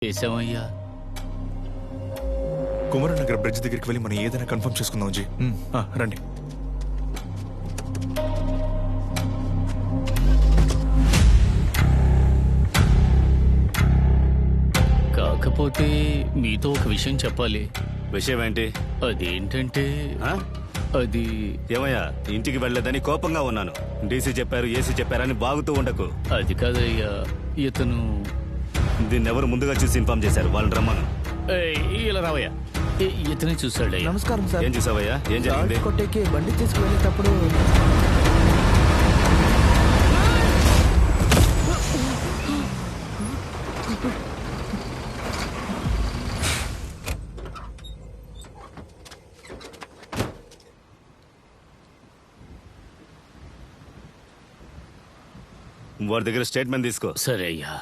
చేసామయ్యా. కుమరనగర్ bridge దగ్గరికి వెళ్ళి మనం ఏదైనా కన్ఫర్మ్ చేసుకుందాం జీ. రండి. కాకపోతే మీతో ఒక విషయం చెప్పాలి. విషయం ఏంటి? అదేంటంటే ఆ? అది ఏమయ్యా, ఇంటికి వెళ్ళలేదని కోపంగా ఉన్నాను. డీసీ చెప్పారు, ఏసీ చెప్పారని బాగుతూ ఉండకు. అది కాదయ్యా, ఇతను దీన్ని ఎవరు ముందుగా చూసి ఇన్ఫార్మ్ చేశారు? వాళ్ళని రమ్మను. ఏయ్, ఇలా రావయ్యా. ఇతనే చూసాడయ్యా. నమస్కారం సార్. ఏం చూసావయ్యా? ఏం జరిగింది? కొట్టేకి బండి తీసుకువెళ్ళేటప్పుడు వాడి దగ్గర స్టేట్మెంట్ తీసుకో. సరే అయ్యా.